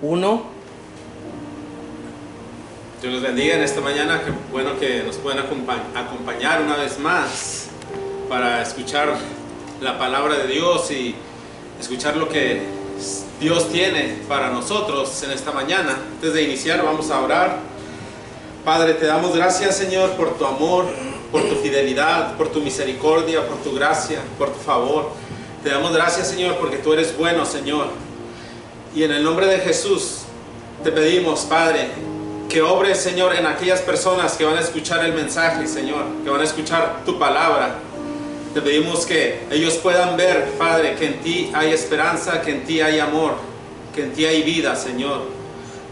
Uno. Dios los bendiga en esta mañana. Qué bueno que nos pueden acompañar una vez más para escuchar la palabra de Dios y escuchar lo que Dios tiene para nosotros en esta mañana. Antes de iniciar vamos a orar. Padre, te damos gracias, Señor, por tu amor, por tu fidelidad, por tu misericordia, por tu gracia, por tu favor. Te damos gracias, Señor, porque tú eres bueno, Señor. Y en el nombre de Jesús te pedimos, Padre, que obres, Señor, en aquellas personas que van a escuchar el mensaje, Señor, que van a escuchar tu palabra. Te pedimos que ellos puedan ver, Padre, que en ti hay esperanza, que en ti hay amor, que en ti hay vida, Señor.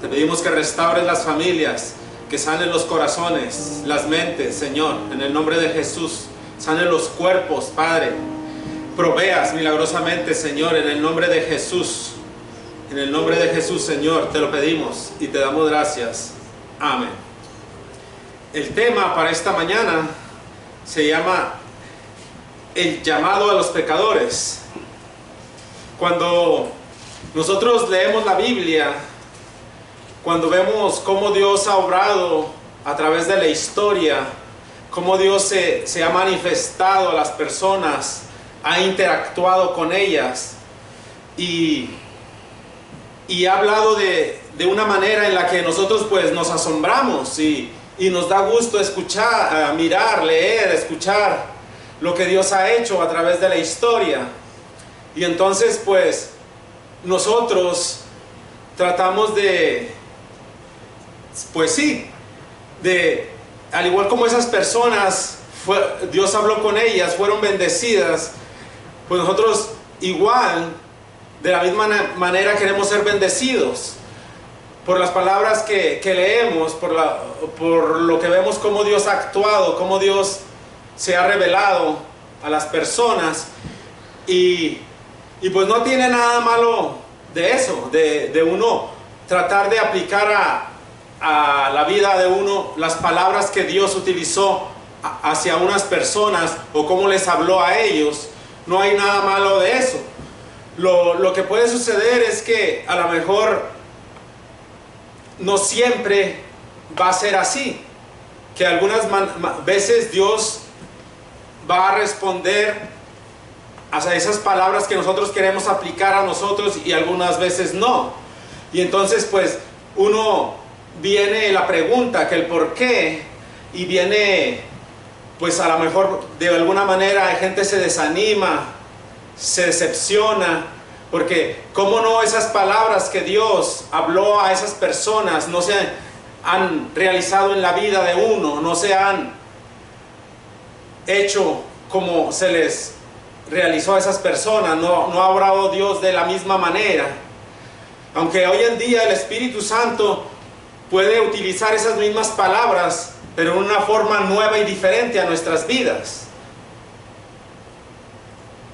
Te pedimos que restaures las familias, que sanen los corazones, las mentes, Señor, en el nombre de Jesús. Sanen los cuerpos, Padre. Proveas milagrosamente, Señor, en el nombre de Jesús. En el nombre de Jesús, Señor, te lo pedimos y te damos gracias. Amén. El tema para esta mañana se llama el llamado a los pecadores. Cuando nosotros leemos la Biblia, cuando vemos cómo Dios ha obrado a través de la historia, cómo Dios se ha manifestado a las personas, ha interactuado con ellas y ha hablado de una manera en la que nosotros pues nos asombramos y nos da gusto escuchar, mirar, leer, escuchar lo que Dios ha hecho a través de la historia. Y entonces pues nosotros tratamos al igual como esas personas, Dios habló con ellas, fueron bendecidas, pues nosotros igual, de la misma manera queremos ser bendecidos por las palabras que leemos, por lo que vemos, cómo Dios ha actuado, cómo Dios se ha revelado a las personas. Y pues no tiene nada malo de eso, de uno tratar de aplicar a la vida de uno las palabras que Dios utilizó hacia unas personas o cómo les habló a ellos. No hay nada malo de eso. Lo que puede suceder es que a lo mejor no siempre va a ser así, que algunas veces Dios va a responder a esas palabras que nosotros queremos aplicar a nosotros y algunas veces no. Y entonces pues viene la pregunta, que el por qué, y viene pues a lo mejor de alguna manera hay gente se desanima, se decepciona, porque cómo no esas palabras que Dios habló a esas personas no se han realizado en la vida de uno, no se han hecho como se les realizó a esas personas, no ha obrado Dios de la misma manera. Aunque hoy en día el Espíritu Santo puede utilizar esas mismas palabras, pero en una forma nueva y diferente a nuestras vidas.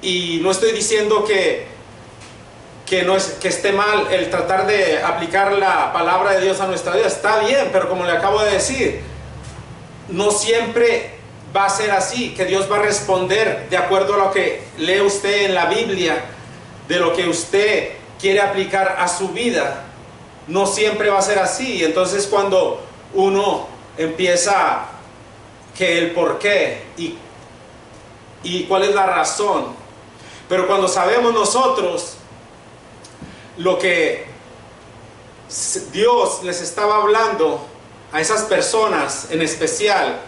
Y no estoy diciendo que esté mal el tratar de aplicar la palabra de Dios a nuestra vida. Está bien, pero como le acabo de decir, no siempre va a ser así, que Dios va a responder de acuerdo a lo que lee usted en la Biblia, de lo que usted quiere aplicar a su vida. No siempre va a ser así. Entonces cuando uno empieza que el por qué y cuál es la razón. Pero cuando sabemos nosotros lo que Dios les estaba hablando a esas personas en especial,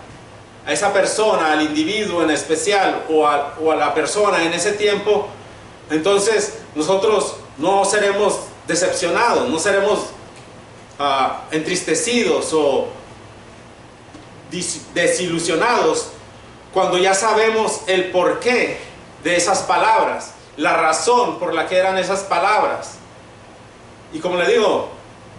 a esa persona, al individuo en especial o a la persona en ese tiempo, entonces nosotros no seremos decepcionados, no seremos entristecidos o desilusionados cuando ya sabemos el porqué de esas palabras, la razón por la que eran esas palabras. Y como le digo,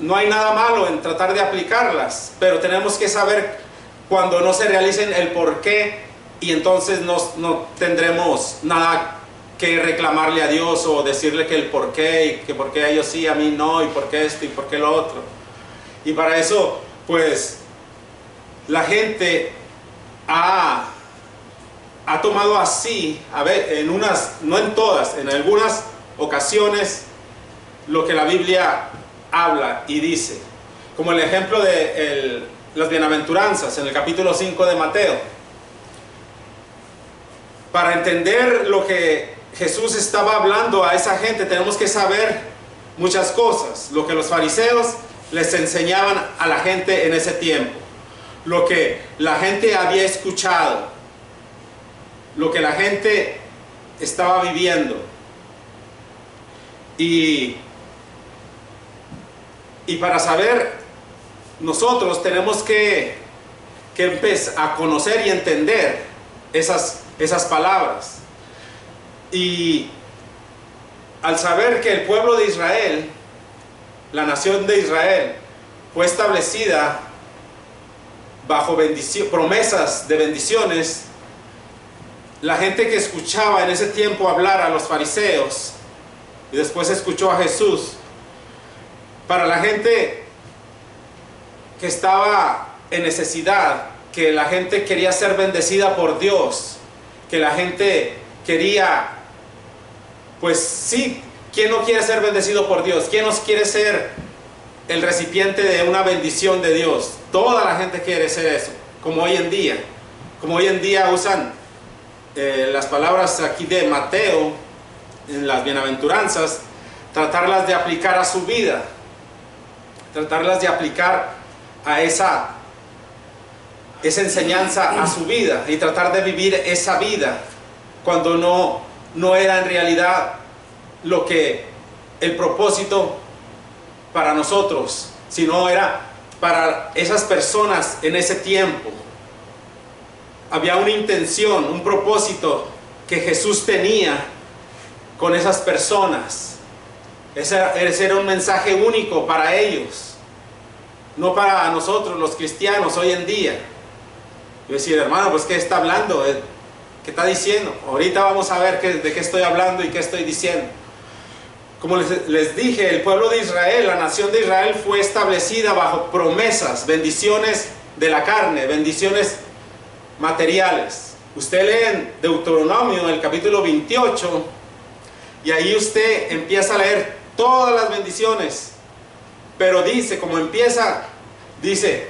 no hay nada malo en tratar de aplicarlas, pero tenemos que saber cuando no se realicen el porqué, y entonces no tendremos nada que reclamarle a Dios o decirle que el porqué, y que por qué a ellos sí, a mí no, y por qué esto y por qué lo otro. Y para eso pues la gente ha tomado así, no en todas, en algunas ocasiones, lo que la Biblia habla y dice, como el ejemplo de las bienaventuranzas en el capítulo 5 de Mateo. Para entender lo que Jesús estaba hablando a esa gente, tenemos que saber muchas cosas. Lo que los fariseos les enseñaban a la gente en ese tiempo, lo que la gente había escuchado, lo que la gente estaba viviendo. Y para saber, nosotros tenemos que empezar a conocer y entender esas palabras. Y al saber que el pueblo de Israel, la nación de Israel, fue establecida bajo promesas de bendiciones, la gente que escuchaba en ese tiempo hablar a los fariseos y después escuchó a Jesús, para la gente que estaba en necesidad, que la gente quería ser bendecida por Dios, que la gente quería, pues sí, ¿quién no quiere ser bendecido por Dios? ¿Quién nos quiere ser el recipiente de una bendición de Dios? Toda la gente quiere ser eso, como hoy en día usan las palabras aquí de Mateo en las bienaventuranzas, tratarlas de aplicar a su vida, tratarlas de aplicar a esa enseñanza a su vida y tratar de vivir esa vida cuando no era en realidad lo que el propósito para nosotros, sino era para esas personas en ese tiempo. Había una intención, un propósito que Jesús tenía con esas personas. Ese era un mensaje único para ellos, no para nosotros los cristianos hoy en día. Yo decía, hermano, pues ¿qué está hablando? ¿Qué está diciendo? Ahorita vamos a ver de qué estoy hablando y qué estoy diciendo. Como les dije, el pueblo de Israel, la nación de Israel fue establecida bajo promesas, bendiciones de la carne, bendiciones materiales. Usted lee en Deuteronomio, el capítulo 28, y ahí usted empieza a leer todas las bendiciones, pero dice, como empieza, dice,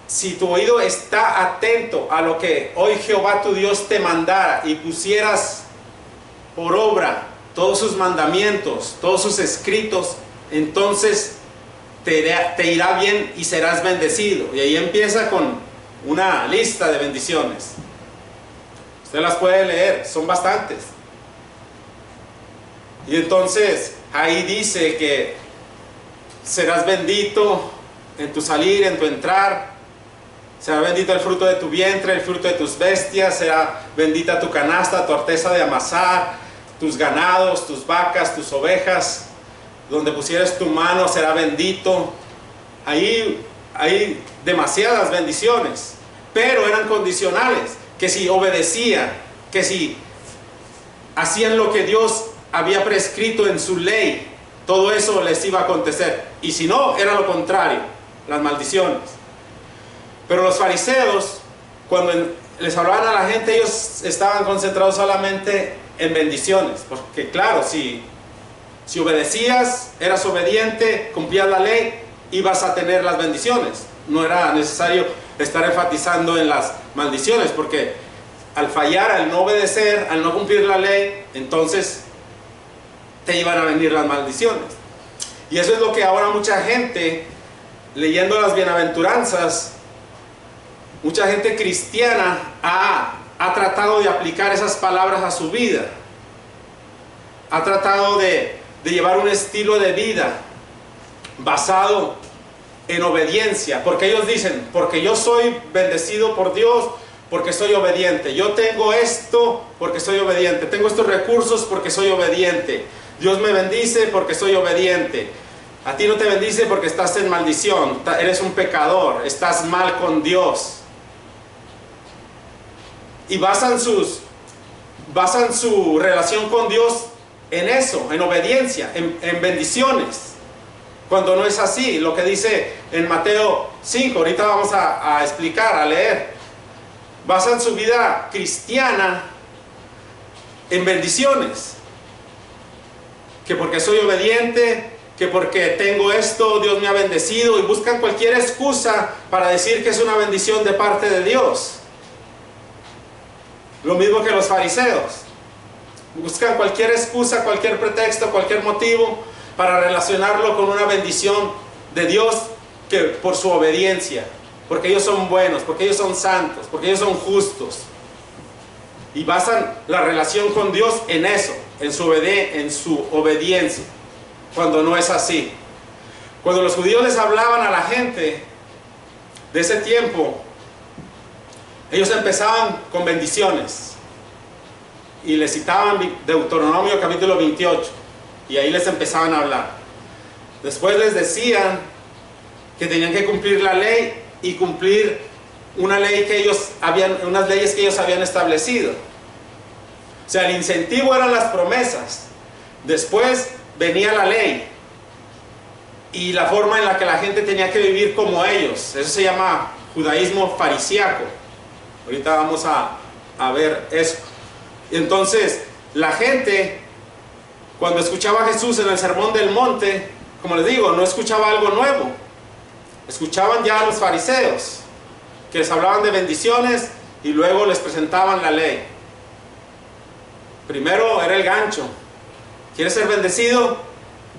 si tu oído está atento a lo que hoy Jehová tu Dios te mandara y pusieras por obra todos sus mandamientos, todos sus escritos, entonces te irá bien y serás bendecido. Y ahí empieza con una lista de bendiciones. Usted las puede leer, son bastantes. Y entonces ahí dice que serás bendito en tu salir, en tu entrar. Será bendito el fruto de tu vientre, el fruto de tus bestias. Será bendita tu canasta, tu arteza de amasar, tus ganados, tus vacas, tus ovejas. Donde pusieres tu mano será bendito. Ahí hay demasiadas bendiciones, pero eran condicionales. Que si obedecían, que si hacían lo que Dios había prescrito en su ley, todo eso les iba a acontecer. Y si no, era lo contrario, las maldiciones. Pero los fariseos, cuando les hablaban a la gente, ellos estaban concentrados solamente en bendiciones. Porque claro, si obedecías, eras obediente, cumplías la ley, ibas a tener las bendiciones. No era necesario estar enfatizando en las maldiciones, porque al fallar, al no obedecer, al no cumplir la ley, entonces te iban a venir las maldiciones. Y eso es lo que ahora mucha gente, leyendo las bienaventuranzas, mucha gente cristiana ha tratado de aplicar esas palabras a su vida. Ha tratado de llevar un estilo de vida basado en obediencia, porque ellos dicen, porque yo soy bendecido por Dios, porque soy obediente. Yo tengo esto porque soy obediente. Tengo estos recursos porque soy obediente. Dios me bendice porque soy obediente. A ti no te bendice porque estás en maldición, eres un pecador, estás mal con Dios. Y basan su relación con Dios en eso, en obediencia, en bendiciones. Cuando no es así, lo que dice en Mateo 5, ahorita vamos a explicar, a leer. Basan su vida cristiana en bendiciones. Que porque soy obediente, que porque tengo esto, Dios me ha bendecido, y buscan cualquier excusa para decir que es una bendición de parte de Dios. Lo mismo que los fariseos. Buscan cualquier excusa, cualquier pretexto, cualquier motivo para relacionarlo con una bendición de Dios, que por su obediencia, porque ellos son buenos, porque ellos son santos, porque ellos son justos. Y basan la relación con Dios en eso, en su obediencia, cuando no es así. Cuando los judíos les hablaban a la gente de ese tiempo, ellos empezaban con bendiciones y les citaban Deuteronomio capítulo 28, y ahí les empezaban a hablar. Después les decían que tenían que cumplir la ley y cumplir unas leyes que ellos habían establecido. O sea, el incentivo eran las promesas. Después venía la ley y la forma en la que la gente tenía que vivir como ellos. Eso se llama judaísmo farisíaco. Ahorita vamos a ver eso. Entonces, la gente, cuando escuchaba a Jesús en el Sermón del Monte, como les digo, no escuchaba algo nuevo. Escuchaban ya a los fariseos, que les hablaban de bendiciones y luego les presentaban la ley. Primero era el gancho. ¿Quieres ser bendecido?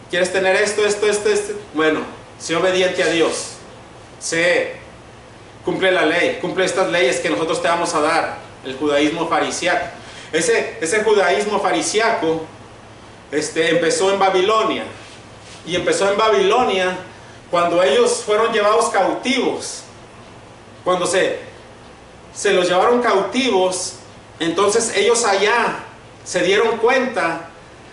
¿Quieres tener esto? Bueno, sé obediente a Dios. Cumple la ley, cumple estas leyes que nosotros te vamos a dar. El judaísmo farisíaco. Ese judaísmo farisíaco empezó en Babilonia. Y empezó en Babilonia cuando ellos fueron llevados cautivos. Cuando se los llevaron cautivos, entonces ellos allá se dieron cuenta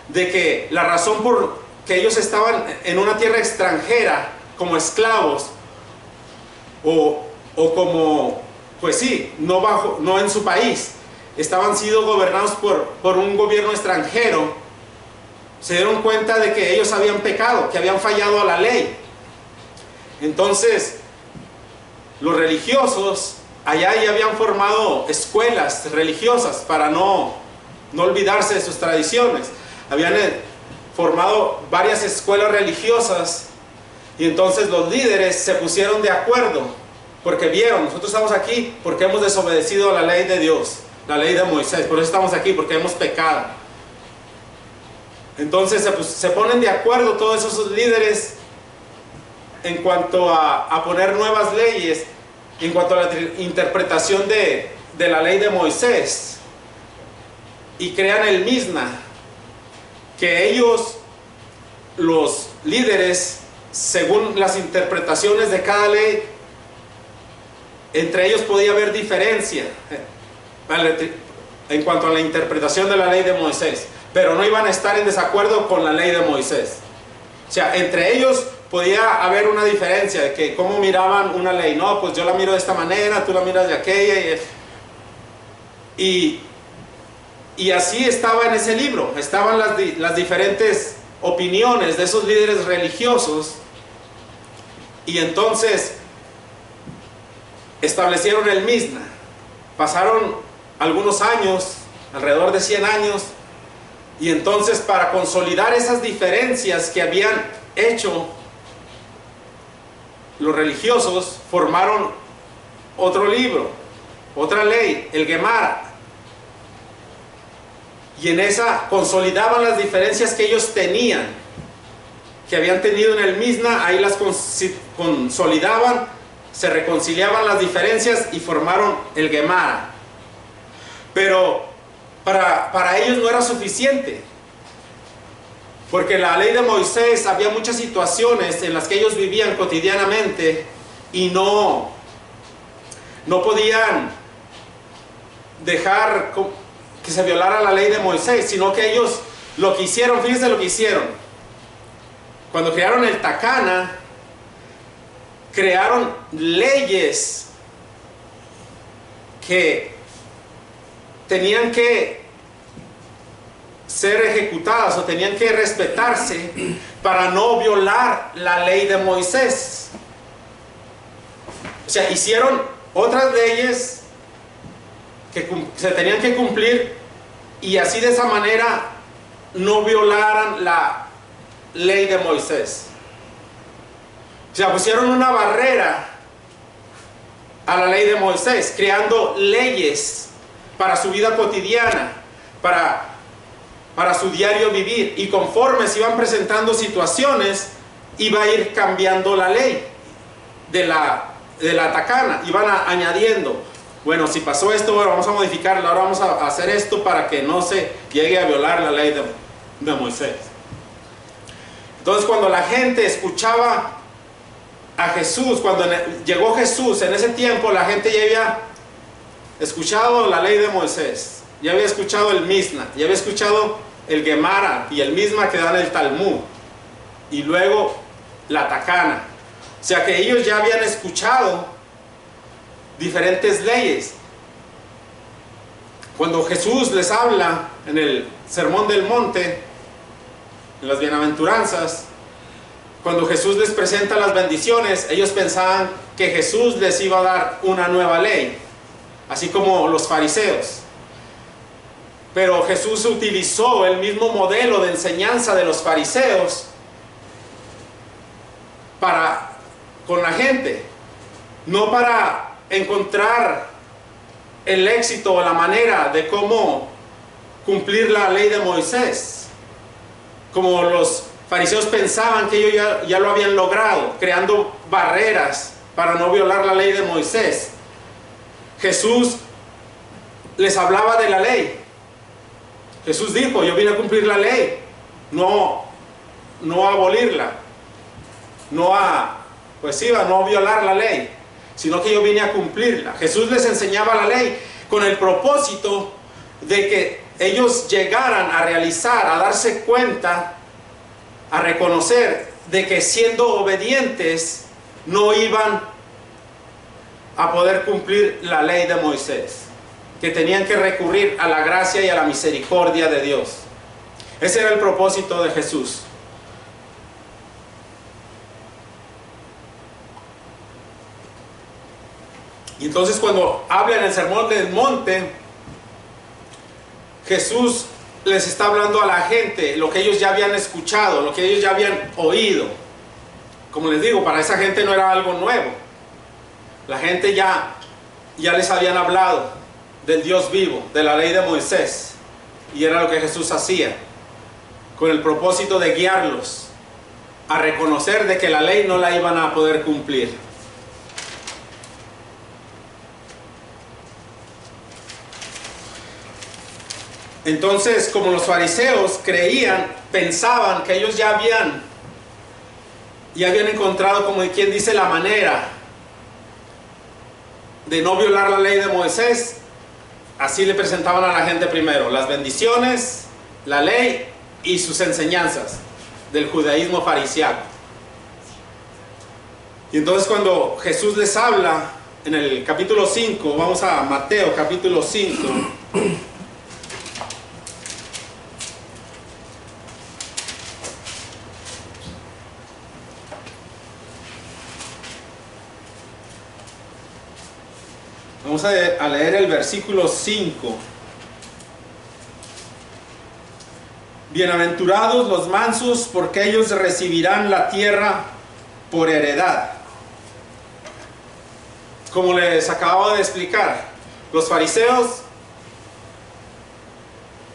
de que la razón por que ellos estaban en una tierra extranjera como esclavos o como, pues sí, no en su país, estaban siendo gobernados por un gobierno extranjero. Se dieron cuenta de que ellos habían pecado, que habían fallado a la ley. Entonces los religiosos allá ya habían formado escuelas religiosas para no olvidarse de sus tradiciones. Habían formado varias escuelas religiosas, y entonces los líderes se pusieron de acuerdo porque vieron, nosotros estamos aquí porque hemos desobedecido a la ley de Dios, la ley de Moisés, por eso estamos aquí, porque hemos pecado. Entonces se ponen de acuerdo todos esos líderes en cuanto a poner nuevas leyes, en cuanto a la interpretación de la ley de Moisés, y crean el Misna, que ellos, los líderes, según las interpretaciones de cada ley, entre ellos podía haber diferencia en cuanto a la interpretación de la ley de Moisés, pero no iban a estar en desacuerdo con la ley de Moisés. O sea, entre ellos podía haber una diferencia de que cómo miraban una ley. No, pues yo la miro de esta manera, tú la miras de aquella. Y así estaba en ese libro. Estaban las diferentes opiniones de esos líderes religiosos. Y entonces establecieron el Misna. Pasaron algunos años, alrededor de 100 años. Y entonces, para consolidar esas diferencias que habían hecho los religiosos, formaron otro libro, otra ley, el Gemara. Y en esa consolidaban las diferencias que ellos tenían, que habían tenido en el Misna. Ahí las consolidaban, se reconciliaban las diferencias y formaron el Gemara. Pero para ellos no era suficiente, porque la ley de Moisés, había muchas situaciones en las que ellos vivían cotidianamente y no podían dejar que se violara la ley de Moisés, sino que ellos lo que hicieron, fíjense lo que hicieron. Cuando crearon el Takana, crearon leyes que tenían que ser ejecutadas o tenían que respetarse para no violar la ley de Moisés. O sea, hicieron otras leyes que se tenían que cumplir, y así de esa manera no violaran ley de Moisés. O sea, pusieron una barrera a la ley de Moisés, creando leyes para su vida cotidiana, para su diario vivir. Y conforme se iban presentando situaciones, iba a ir cambiando la ley de la tacana. Iban añadiendo, bueno, si pasó esto, bueno, vamos a modificarlo, ahora vamos a hacer esto para que no se llegue a violar la ley de Moisés. Entonces, cuando la gente escuchaba a Jesús, cuando llegó Jesús, en ese tiempo la gente ya había escuchado la ley de Moisés, ya había escuchado el Misna, ya había escuchado el Gemara y el Misma que dan el Talmud, y luego la Tacana. O sea que ellos ya habían escuchado diferentes leyes. Cuando Jesús les habla en el Sermón del Monte, en las bienaventuranzas, cuando Jesús les presenta las bendiciones, ellos pensaban que Jesús les iba a dar una nueva ley, así como los fariseos. Pero Jesús utilizó el mismo modelo de enseñanza de los fariseos con la gente, no para encontrar el éxito o la manera de cómo cumplir la ley de Moisés, como los fariseos pensaban que ellos ya lo habían logrado, creando barreras para no violar la ley de Moisés. Jesús les hablaba de la ley. Jesús dijo, yo vine a cumplir la ley, no a abolirla, no a violar la ley, sino que yo vine a cumplirla. Jesús les enseñaba la ley con el propósito de que ellos llegaran a realizar, a darse cuenta, a reconocer de que siendo obedientes no iban a poder cumplir la ley de Moisés, que tenían que recurrir a la gracia y a la misericordia de Dios. Ese era el propósito de Jesús. Y entonces cuando habla en el Sermón del Monte, Jesús les está hablando a la gente lo que ellos ya habían escuchado, lo que ellos ya habían oído. Como les digo, para esa gente no era algo nuevo. La gente ya les habían hablado del Dios vivo, de la ley de Moisés. Y era lo que Jesús hacía, con el propósito de guiarlos a reconocer de que la ley no la iban a poder cumplir. Entonces, como los fariseos pensaban que ellos ya habían encontrado, como quien dice, la manera de no violar la ley de Moisés, así le presentaban a la gente primero las bendiciones, la ley y sus enseñanzas del judaísmo farisaico. Y entonces cuando Jesús les habla en el capítulo 5, vamos a Mateo capítulo 5, vamos a leer el versículo 5. Bienaventurados los mansos, porque ellos recibirán la tierra por heredad. Como les acababa de explicar, los fariseos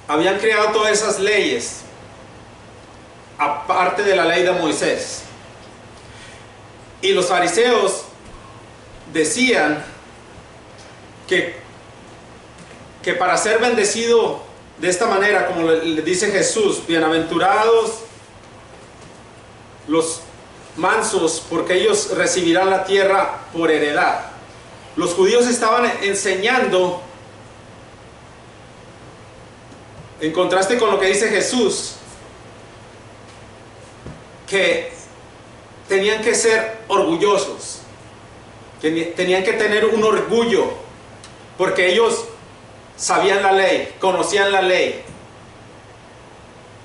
habían creado todas esas leyes, aparte de la ley de Moisés. Y los fariseos decían que para ser bendecido de esta manera, como le dice Jesús, bienaventurados los mansos, porque ellos recibirán la tierra por heredad. Los judíos estaban enseñando, en contraste con lo que dice Jesús, que tenían que ser orgullosos, que tenían que tener un orgullo, porque ellos sabían la ley, conocían la ley,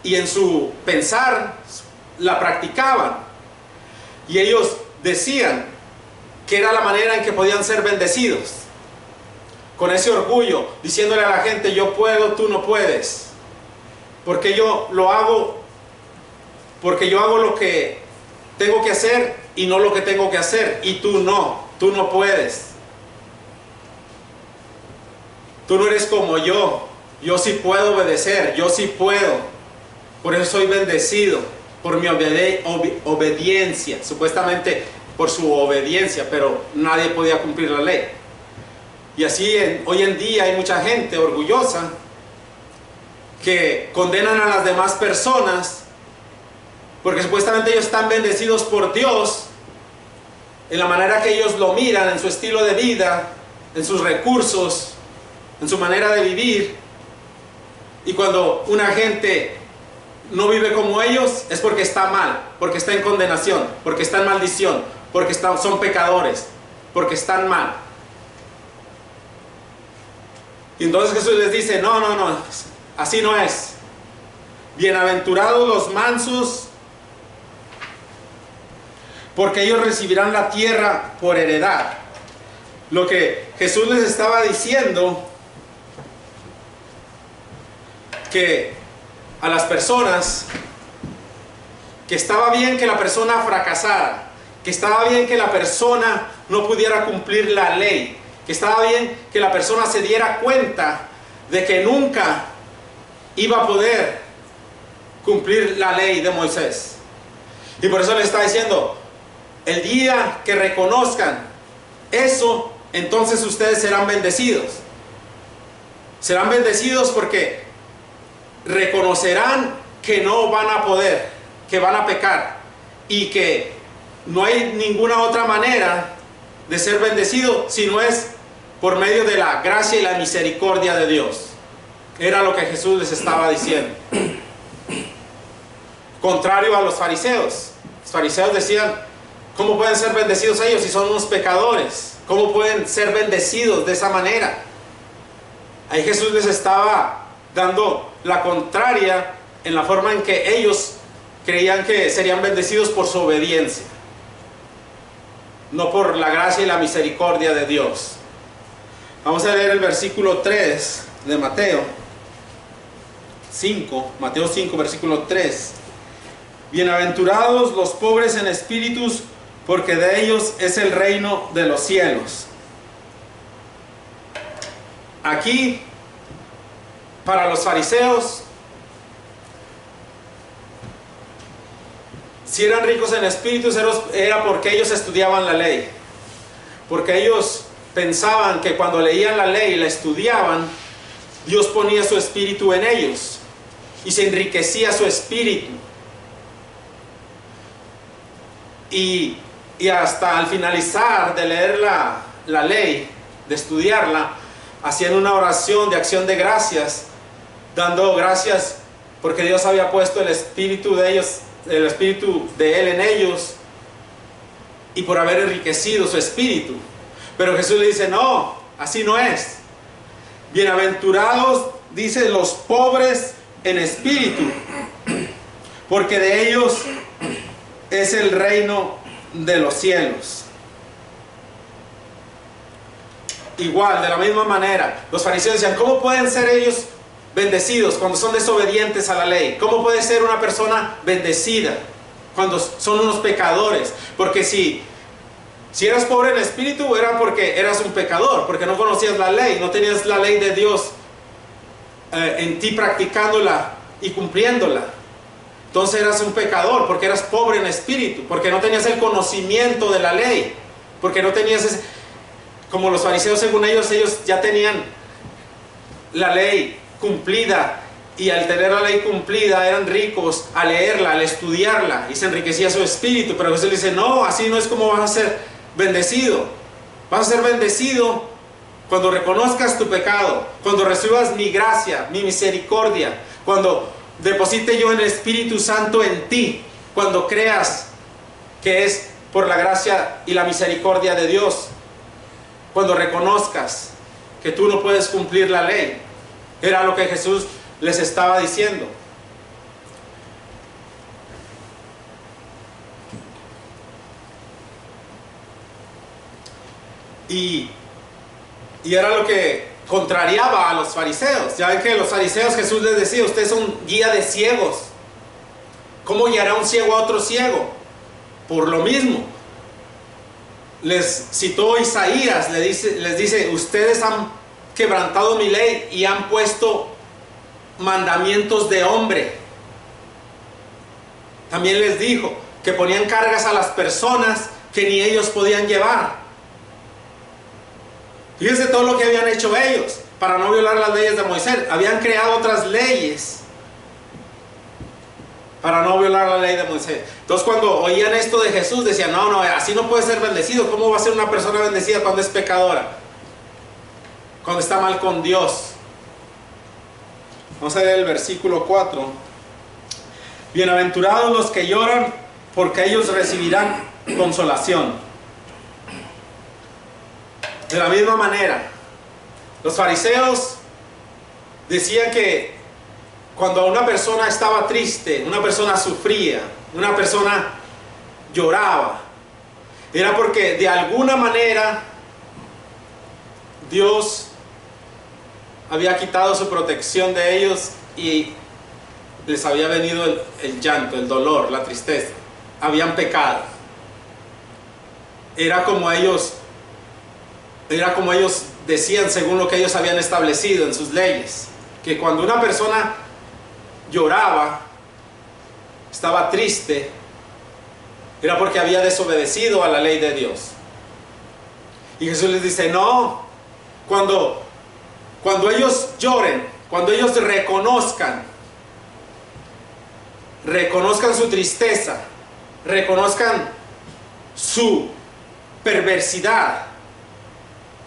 y en su pensar la practicaban, y ellos decían que era la manera en que podían ser bendecidos, con ese orgullo, diciéndole a la gente, yo puedo, tú no puedes, porque yo lo hago porque yo hago lo que tengo que hacer y no lo que tengo que hacer, y tú no puedes. Tú no eres como yo sí puedo obedecer, yo sí puedo. Por eso soy bendecido, por mi obediencia, supuestamente por su obediencia, pero nadie podía cumplir la ley. Y así hoy en día hay mucha gente orgullosa que condenan a las demás personas porque supuestamente ellos están bendecidos por Dios en la manera que ellos lo miran, en su estilo de vida, en sus recursos, en su manera de vivir. Y cuando una gente no vive como ellos, es porque está mal, porque está en condenación, porque está en maldición, porque son pecadores, porque están mal. Y entonces Jesús les dice, no, así no es. Bienaventurados los mansos, porque ellos recibirán la tierra por heredad. Lo que Jesús les estaba diciendo, que a las personas, que estaba bien que la persona fracasara, que estaba bien que la persona no pudiera cumplir la ley, que estaba bien que la persona se diera cuenta de que nunca iba a poder cumplir la ley de Moisés. Y por eso le está diciendo, el día que reconozcan eso, entonces ustedes serán bendecidos. Serán bendecidos porque reconocerán que no van a poder, que van a pecar y que no hay ninguna otra manera de ser bendecido si no es por medio de la gracia y la misericordia de Dios. Era lo que Jesús les estaba diciendo. Contrario a los fariseos. Los fariseos decían, ¿cómo pueden ser bendecidos ellos si son unos pecadores? ¿Cómo pueden ser bendecidos de esa manera? Ahí Jesús les estaba dando la contraria en la forma en que ellos creían que serían bendecidos por su obediencia, no por la gracia y la misericordia de Dios. Vamos a leer el versículo 3 de Mateo 5, Mateo 5, versículo 3. Bienaventurados los pobres en espíritus, porque de ellos es el reino de los cielos. Aquí, para los fariseos, si eran ricos en espíritus, era porque ellos estudiaban la ley, porque ellos pensaban que cuando leían la ley y la estudiaban, Dios ponía su espíritu en ellos y se enriquecía su espíritu. Y hasta al finalizar de leer la ley, de estudiarla, hacían una oración de acción de gracias, dando gracias porque Dios había puesto el espíritu de ellos, el espíritu de Él en ellos, y por haber enriquecido su espíritu. Pero Jesús le dice, no, así no es. Bienaventurados, dice, los pobres en espíritu, porque de ellos es el reino de los cielos. Igual, de la misma manera, los fariseos decían, ¿cómo pueden ser ellos bendecidos cuando son desobedientes a la ley? ¿Cómo puede ser una persona bendecida cuando son unos pecadores? Porque si eras pobre en espíritu, era porque eras un pecador, porque no conocías la ley, no tenías la ley de Dios en ti practicándola y cumpliéndola. Entonces eras un pecador porque eras pobre en espíritu, porque no tenías el conocimiento de la ley, porque no tenías ese, como los fariseos, según ellos ya tenían la ley cumplida, y al tener la ley cumplida eran ricos al leerla, al estudiarla, y se enriquecía su espíritu. Pero Jesús dice, no, así no es como vas a ser bendecido. Vas a ser bendecido cuando reconozcas tu pecado, cuando recibas mi gracia, mi misericordia, cuando deposite yo el Espíritu Santo en ti, cuando creas que es por la gracia y la misericordia de Dios, cuando reconozcas que tú no puedes cumplir la ley. Era lo que Jesús les estaba diciendo. Y era lo que contrariaba a los fariseos. Ya ven que los fariseos, Jesús les decía, ustedes son guía de ciegos. ¿Cómo guiará un ciego a otro ciego? Por lo mismo. Les citó Isaías, les dice, ustedes han quebrantado mi ley y han puesto mandamientos de hombre. También les dijo que ponían cargas a las personas que ni ellos podían llevar. Fíjense todo lo que habían hecho ellos para no violar las leyes de Moisés. Habían creado otras leyes para no violar la ley de Moisés. Entonces cuando oían esto de Jesús decían, no, así no puede ser bendecido. ¿Cómo va a ser una persona bendecida cuando es pecadora? Cuando está mal con Dios. Vamos a leer el versículo 4. Bienaventurados los que lloran, porque ellos recibirán consolación. De la misma manera, los fariseos decían que cuando una persona estaba triste, una persona sufría, una persona lloraba, era porque de alguna manera Dios había quitado su protección de ellos y les había venido el llanto, el dolor, la tristeza. Habían pecado. Era como ellos decían, según lo que ellos habían establecido en sus leyes, que cuando una persona lloraba, estaba triste, era porque había desobedecido a la ley de Dios. Y Jesús les dice, no, cuando ellos lloren, cuando ellos reconozcan su tristeza, reconozcan su perversidad,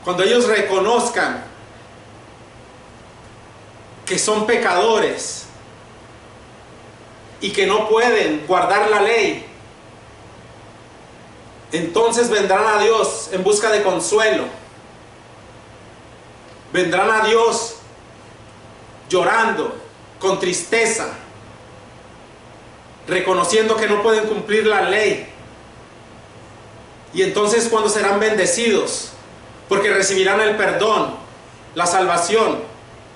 cuando ellos reconozcan que son pecadores y que no pueden guardar la ley, entonces vendrán a Dios en busca de consuelo. Vendrán a Dios llorando, con tristeza, reconociendo que no pueden cumplir la ley. Y entonces cuando serán bendecidos, porque recibirán el perdón, la salvación,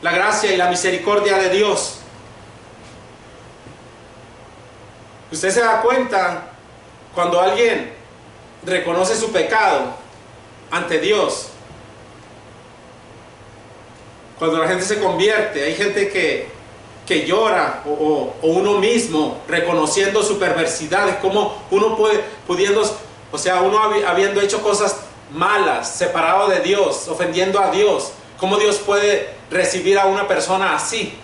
la gracia y la misericordia de Dios. Usted se da cuenta cuando alguien reconoce su pecado ante Dios. Cuando la gente se convierte, hay gente que llora, o uno mismo reconociendo su perversidad, como uno uno habiendo hecho cosas malas, separado de Dios, ofendiendo a Dios, ¿cómo Dios puede recibir a una persona así?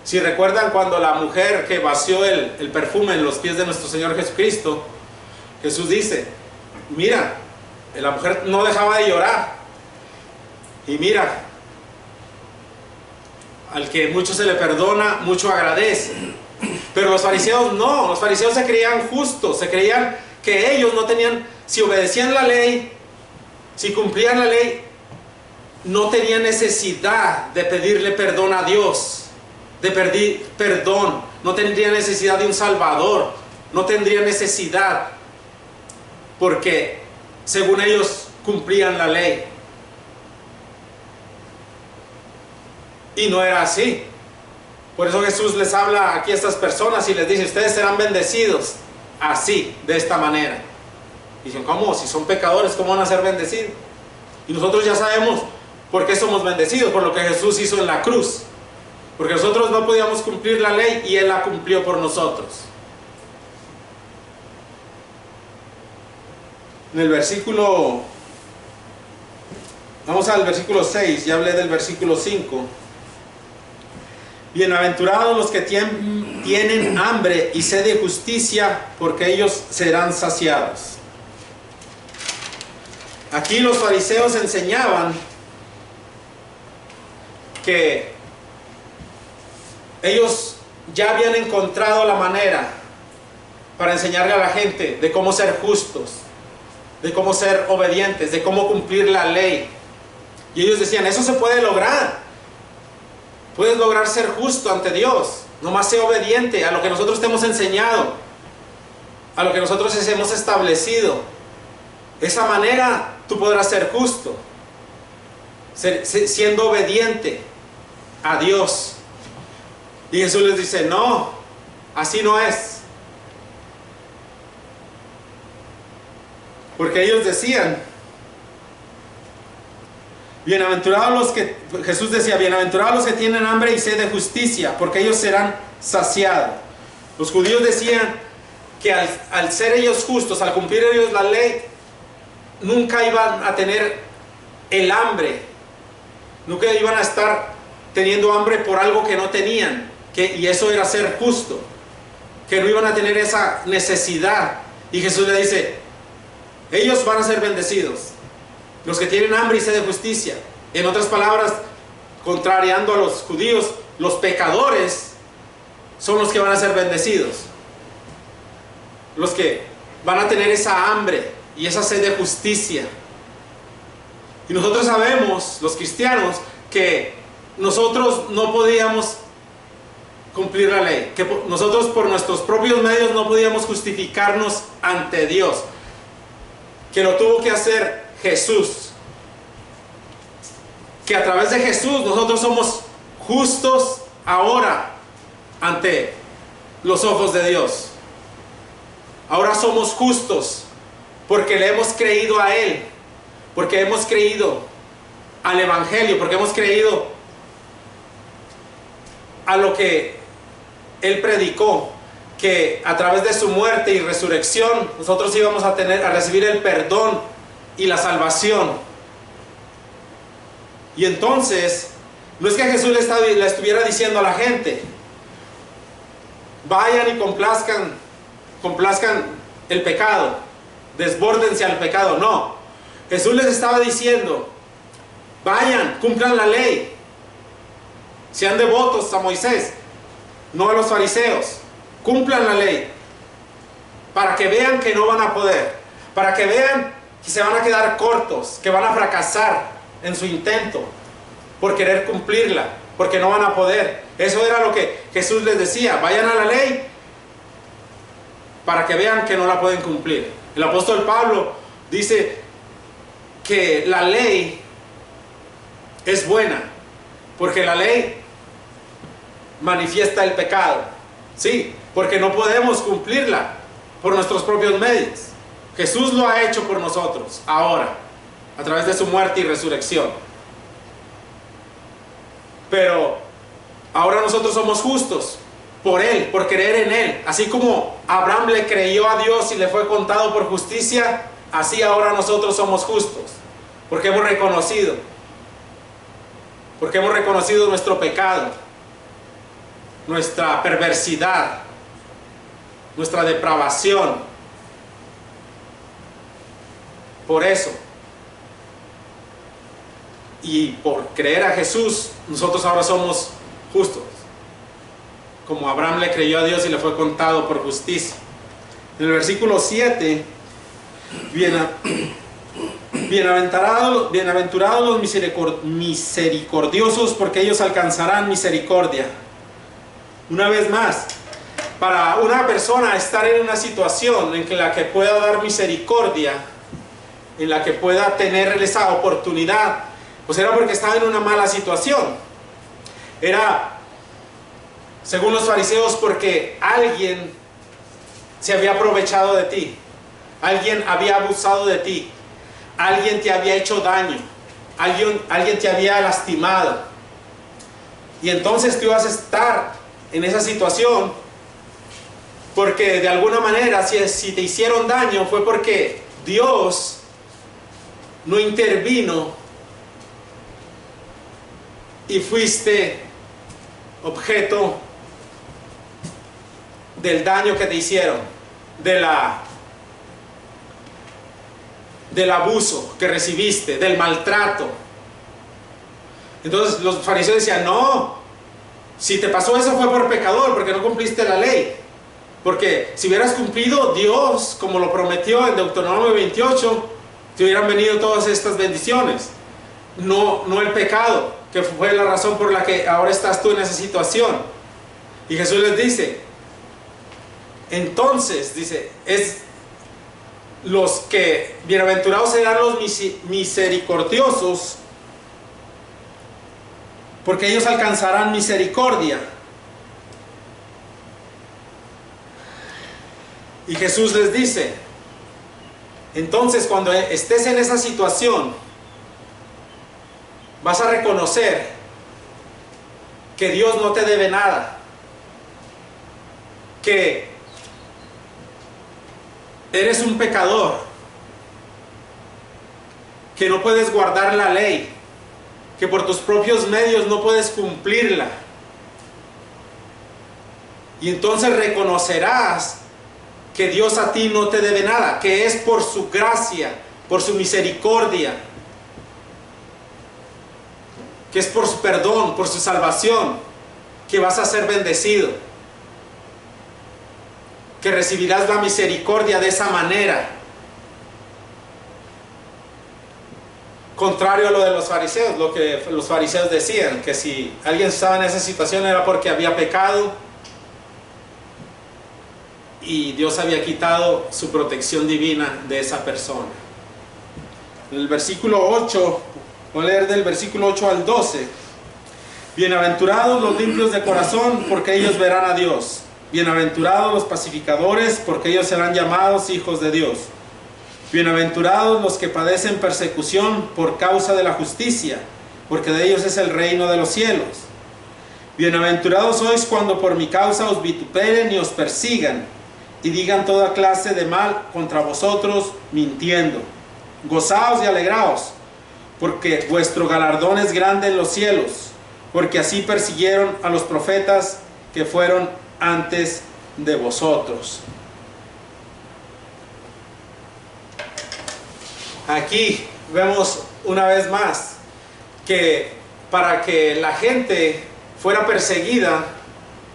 Si recuerdan cuando la mujer que vació el perfume en los pies de nuestro Señor Jesucristo, Jesús dice, mira, la mujer no dejaba de llorar, y mira, al que mucho se le perdona, mucho agradece. Pero los fariseos no, los fariseos se creían justos, se creían que ellos no tenían, si obedecían la ley, si cumplían la ley, no tenían necesidad de pedirle perdón a Dios, de pedir perdón, no tendrían necesidad de un Salvador, no tendrían necesidad, porque según ellos cumplían la ley. Y no era así. Por eso Jesús les habla aquí a estas personas y les dice, ustedes serán bendecidos así, de esta manera. Dicen, ¿cómo? Si son pecadores, ¿cómo van a ser bendecidos? Y nosotros ya sabemos por qué somos bendecidos, por lo que Jesús hizo en la cruz. Porque nosotros no podíamos cumplir la ley y Él la cumplió por nosotros. En el versículo, vamos al versículo 6, ya hablé del versículo 5. Bienaventurados los que tienen hambre y sed de justicia, porque ellos serán saciados. Aquí los fariseos enseñaban que ellos ya habían encontrado la manera para enseñarle a la gente de cómo ser justos, de cómo ser obedientes, de cómo cumplir la ley. Y ellos decían, eso se puede lograr. Puedes lograr ser justo ante Dios. Nomás sé obediente a lo que nosotros te hemos enseñado, a lo que nosotros hemos establecido. De esa manera tú podrás ser justo, siendo obediente a Dios. Y Jesús les dice, no, así no es. Porque ellos decían, bienaventurados los que, Jesús decía, bienaventurados los que tienen hambre y sed de justicia, porque ellos serán saciados. Los judíos decían que al ser ellos justos, al cumplir ellos la ley, nunca iban a tener el hambre, nunca iban a estar teniendo hambre por algo que no tenían, y eso era ser justo, que no iban a tener esa necesidad. Y Jesús le dice, ellos van a ser bendecidos, los que tienen hambre y sed de justicia. En otras palabras, contrariando a los judíos, los pecadores son los que van a ser bendecidos, los que van a tener esa hambre y esa sed de justicia. Y nosotros sabemos, los cristianos, que nosotros no podíamos cumplir la ley, que nosotros por nuestros propios medios no podíamos justificarnos ante Dios, que lo tuvo que hacer Jesús, que a través de Jesús nosotros somos justos ahora ante los ojos de Dios. Ahora somos justos porque le hemos creído a Él, porque hemos creído al Evangelio, porque hemos creído a lo que Él predicó, que a través de su muerte y resurrección nosotros íbamos a recibir el perdón y la salvación. Y entonces, no es que Jesús le estuviera diciendo a la gente, vayan y complazcan el pecado, desbórdense al pecado. No, Jesús les estaba diciendo, vayan, cumplan la ley, sean devotos a Moisés, no a los fariseos, cumplan la ley, para que vean que no van a poder, para que vean que se van a quedar cortos, que van a fracasar en su intento por querer cumplirla, porque no van a poder. Eso era lo que Jesús les decía, vayan a la ley para que vean que no la pueden cumplir. El apóstol Pablo dice que la ley es buena, porque la ley manifiesta el pecado. Sí, porque no podemos cumplirla por nuestros propios medios. Jesús lo ha hecho por nosotros ahora, a través de su muerte y resurrección. Pero ahora nosotros somos justos por Él, por creer en Él. Así como Abraham le creyó a Dios y le fue contado por justicia, así ahora nosotros somos justos, porque hemos reconocido nuestro pecado, nuestra perversidad, nuestra depravación. Por eso, y por creer a Jesús, nosotros ahora somos justos, como Abraham le creyó a Dios y le fue contado por justicia. En el versículo 7, bienaventurados los misericordiosos, porque ellos alcanzarán misericordia. Una vez más, para una persona estar en una situación en la que pueda dar misericordia, en la que pueda tener esa oportunidad, pues era porque estaba en una mala situación. Era, según los fariseos, porque alguien se había aprovechado de ti, alguien había abusado de ti, alguien te había hecho daño, alguien te había lastimado. Y entonces tú ibas a estar en esa situación porque de alguna manera, si te hicieron daño, fue porque Dios no intervino y fuiste objeto del daño que te hicieron, del abuso que recibiste, del maltrato. Entonces los fariseos decían, no, si te pasó eso fue por pecador, porque no cumpliste la ley. Porque si hubieras cumplido, Dios, como lo prometió en Deuteronomio 28, te hubieran venido todas estas bendiciones. No el pecado, que fue la razón por la que ahora estás tú en esa situación. Y Jesús les dice, entonces, dice, los que bienaventurados serán los misericordiosos, porque ellos alcanzarán misericordia. Y Jesús les dice, entonces cuando estés en esa situación, vas a reconocer que Dios no te debe nada, que eres un pecador, que no puedes guardar la ley, que por tus propios medios no puedes cumplirla. Y entonces reconocerás que Dios a ti no te debe nada, que es por su gracia, por su misericordia, que es por su perdón, por su salvación, que vas a ser bendecido, que recibirás la misericordia de esa manera. Contrario a lo de los fariseos, lo que los fariseos decían, que si alguien estaba en esa situación era porque había pecado y Dios había quitado su protección divina de esa persona. En el versículo 8, voy a leer del versículo 8 al 12. Bienaventurados los limpios de corazón, porque ellos verán a Dios. Bienaventurados los pacificadores, porque ellos serán llamados hijos de Dios. Bienaventurados los que padecen persecución por causa de la justicia, porque de ellos es el reino de los cielos. Bienaventurados sois cuando por mi causa os vituperen y os persigan, y digan toda clase de mal contra vosotros, mintiendo. Gozaos y alegraos, porque vuestro galardón es grande en los cielos, porque así persiguieron a los profetas que fueron antes de vosotros. Aquí vemos una vez más que para que la gente fuera perseguida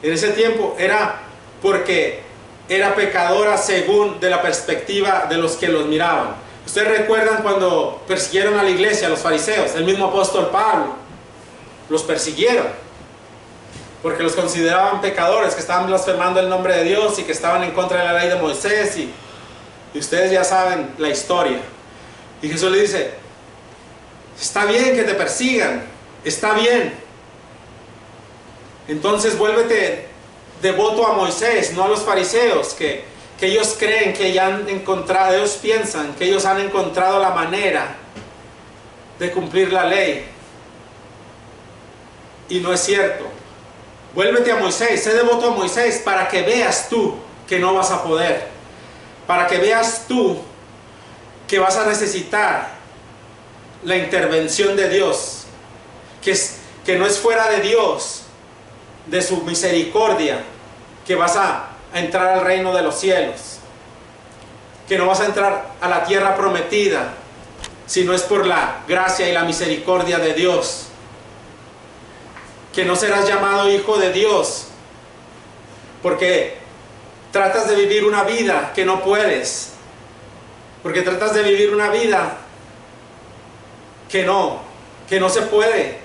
en ese tiempo era porque era pecadora según de la perspectiva de los que los miraban. Ustedes recuerdan cuando persiguieron a la iglesia, a los fariseos, el mismo apóstol Pablo, los persiguieron porque los consideraban pecadores, que estaban blasfemando el nombre de Dios y que estaban en contra de la ley de Moisés, y ustedes ya saben la historia. Y Jesús le dice, está bien que te persigan, está bien. Entonces vuélvete devoto a Moisés, no a los fariseos, que ellos creen que ya han encontrado, ellos piensan que ellos han encontrado la manera de cumplir la ley. Y no es cierto. Vuélvete a Moisés, sé devoto a Moisés para que veas tú que no vas a poder. Para que veas tú que vas a necesitar la intervención de Dios, que no es fuera de Dios, de su misericordia, que vas a entrar al reino de los cielos, que no vas a entrar a la tierra prometida, si no es por la gracia y la misericordia de Dios, que no serás llamado hijo de Dios, porque tratas de vivir una vida que no puedes, porque tratas de vivir una vida que no se puede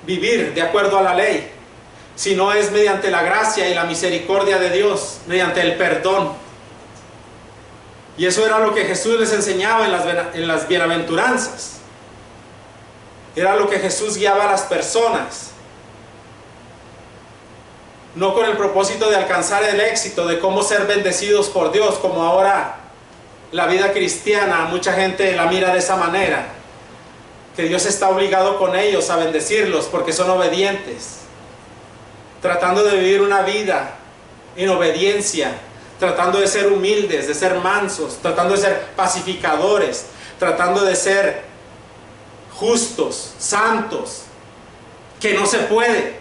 vivir de acuerdo a la ley, si no es mediante la gracia y la misericordia de Dios, mediante el perdón. Y eso era lo que Jesús les enseñaba en las bienaventuranzas. Era lo que Jesús guiaba a las personas. No con el propósito de alcanzar el éxito, de cómo ser bendecidos por Dios, como ahora la vida cristiana, mucha gente la mira de esa manera, que Dios está obligado con ellos a bendecirlos porque son obedientes, tratando de vivir una vida en obediencia, tratando de ser humildes, de ser mansos, tratando de ser pacificadores, tratando de ser justos, santos, que no se puede.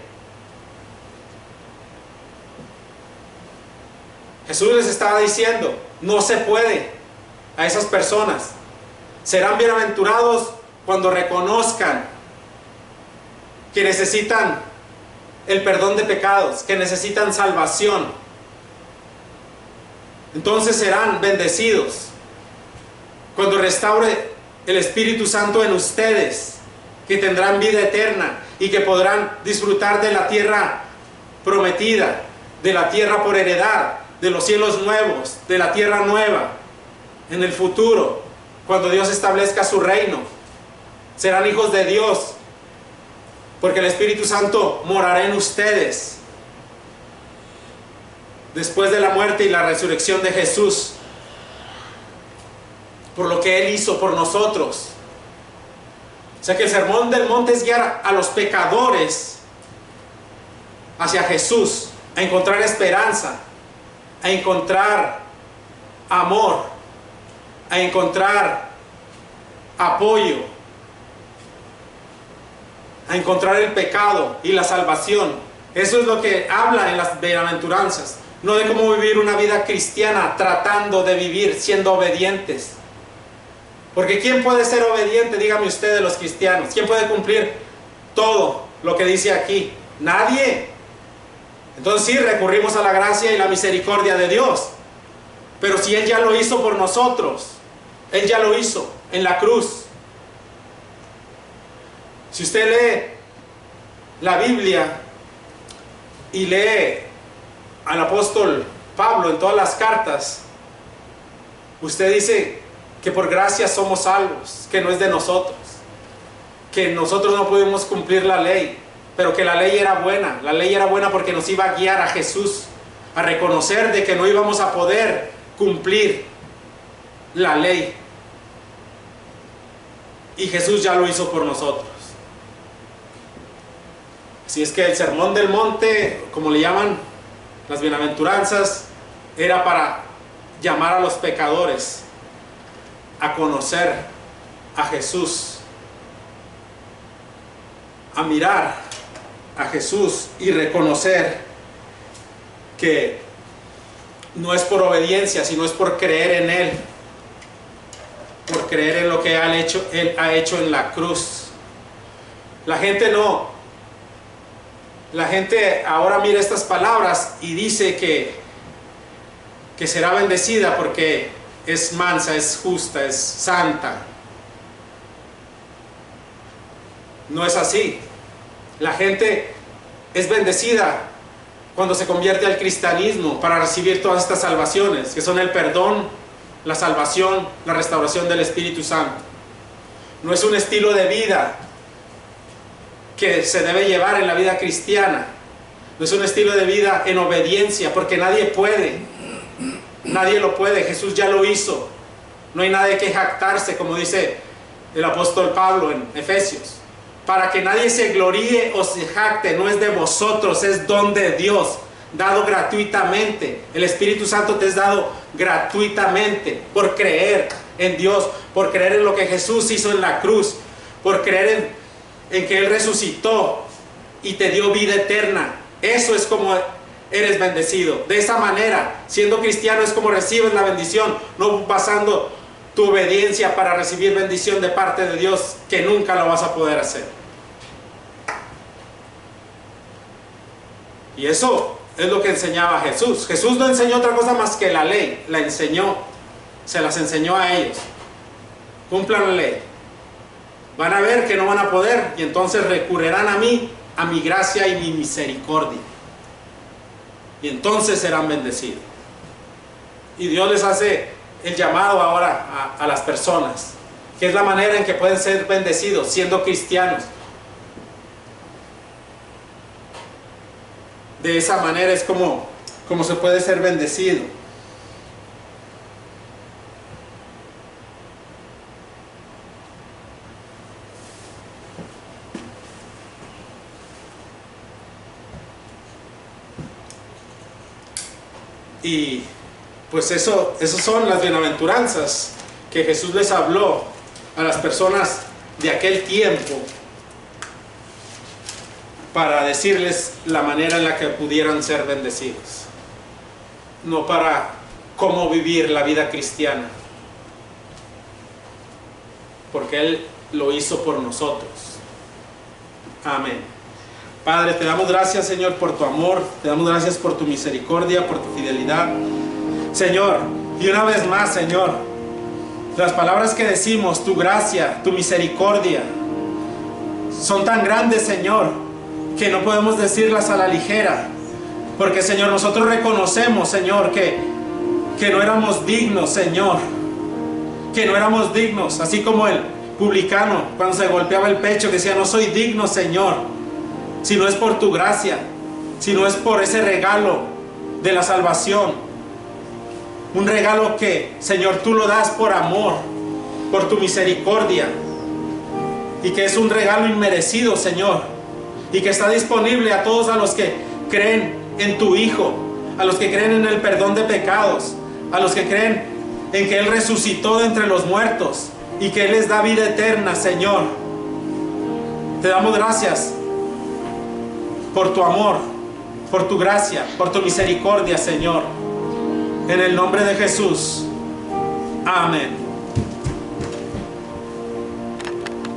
Jesús les estaba diciendo, no se puede a esas personas. Serán bienaventurados cuando reconozcan que necesitan el perdón de pecados, que necesitan salvación. Entonces serán bendecidos cuando restaure el Espíritu Santo en ustedes, que tendrán vida eterna y que podrán disfrutar de la tierra prometida, de la tierra por heredar, de los cielos nuevos, de la tierra nueva, en el futuro, cuando Dios establezca su reino. Serán hijos de Dios, porque el Espíritu Santo morará en ustedes. después de la muerte y la resurrección de Jesús, por lo que Él hizo por nosotros. O sea que el sermón del monte es guiar a los pecadores hacia Jesús, a encontrar esperanza, a encontrar amor, a encontrar apoyo, a encontrar el pecado y la salvación. Eso es lo que habla en las bienaventuranzas, no de cómo vivir una vida cristiana tratando de vivir siendo obedientes. Porque ¿quién puede ser obediente? Dígame usted, de los cristianos. ¿Quién puede cumplir todo lo que dice aquí? Nadie. Entonces sí, recurrimos a la gracia y la misericordia de Dios. Pero si Él ya lo hizo por nosotros, Él ya lo hizo en la cruz. Si usted lee la Biblia y lee al apóstol Pablo en todas las cartas, usted dice que por gracia somos salvos, que no es de nosotros, que nosotros no pudimos cumplir la ley, pero que la ley era buena. La ley era buena porque nos iba a guiar a Jesús, a reconocer de que no íbamos a poder cumplir la ley, y Jesús ya lo hizo por nosotros. Así es que el sermón del monte, como le llaman las bienaventuranzas, era para llamar a los pecadores a conocer a Jesús, a mirar a Jesús y reconocer que no es por obediencia, sino es por creer en Él, por creer en lo que Él ha hecho en la cruz. La gente ahora mira estas palabras y dice que será bendecida porque es mansa, es justa, es santa. No es así. La gente es bendecida cuando se convierte al cristianismo para recibir todas estas salvaciones, que son el perdón, la salvación, la restauración del Espíritu Santo. No es un estilo de vida que se debe llevar en la vida cristiana. No es un estilo de vida en obediencia, porque nadie puede. Nadie lo puede. Jesús ya lo hizo. No hay nadie que jactarse, como dice el apóstol Pablo en Efesios. Para que nadie se gloríe o se jacte, no es de vosotros, es don de Dios, dado gratuitamente. El Espíritu Santo te es dado gratuitamente por creer en Dios, por creer en lo que Jesús hizo en la cruz, por creer en que Él resucitó y te dio vida eterna. Eso es como eres bendecido. De esa manera, siendo cristiano, es como recibes la bendición, no basando tu obediencia para recibir bendición de parte de Dios, que nunca lo vas a poder hacer. Y eso es lo que enseñaba Jesús. Jesús no enseñó otra cosa más que la ley. La enseñó, se las enseñó a ellos. Cumplan la ley. Van a ver que no van a poder, y entonces recurrirán a mí, a mi gracia y mi misericordia, y entonces serán bendecidos. Y Dios les hace el llamado ahora a las personas, que es la manera en que pueden ser bendecidos, siendo cristianos. De esa manera es como se puede ser bendecido. Y pues eso son las bienaventuranzas que Jesús les habló a las personas de aquel tiempo, para decirles la manera en la que pudieran ser bendecidos, no para cómo vivir la vida cristiana, porque Él lo hizo por nosotros. Amén. Padre, te damos gracias, Señor, por tu amor, te damos gracias por tu misericordia, por tu fidelidad, Señor. Y una vez más, Señor, las palabras que decimos, tu gracia, tu misericordia, son tan grandes, Señor, que no podemos decirlas a la ligera, porque, Señor, nosotros reconocemos, Señor, que no éramos dignos, Señor, que no éramos dignos, así como el publicano cuando se golpeaba el pecho decía: no soy digno, Señor, si no es por tu gracia, si no es por ese regalo de la salvación. Un regalo que, Señor, tú lo das por amor, por tu misericordia, y que es un regalo inmerecido, Señor, y que está disponible a todos a los que creen en tu Hijo, a los que creen en el perdón de pecados, a los que creen en que Él resucitó de entre los muertos y que Él les da vida eterna, Señor. Te damos gracias por tu amor, por tu gracia, por tu misericordia, Señor. En el nombre de Jesús. Amén.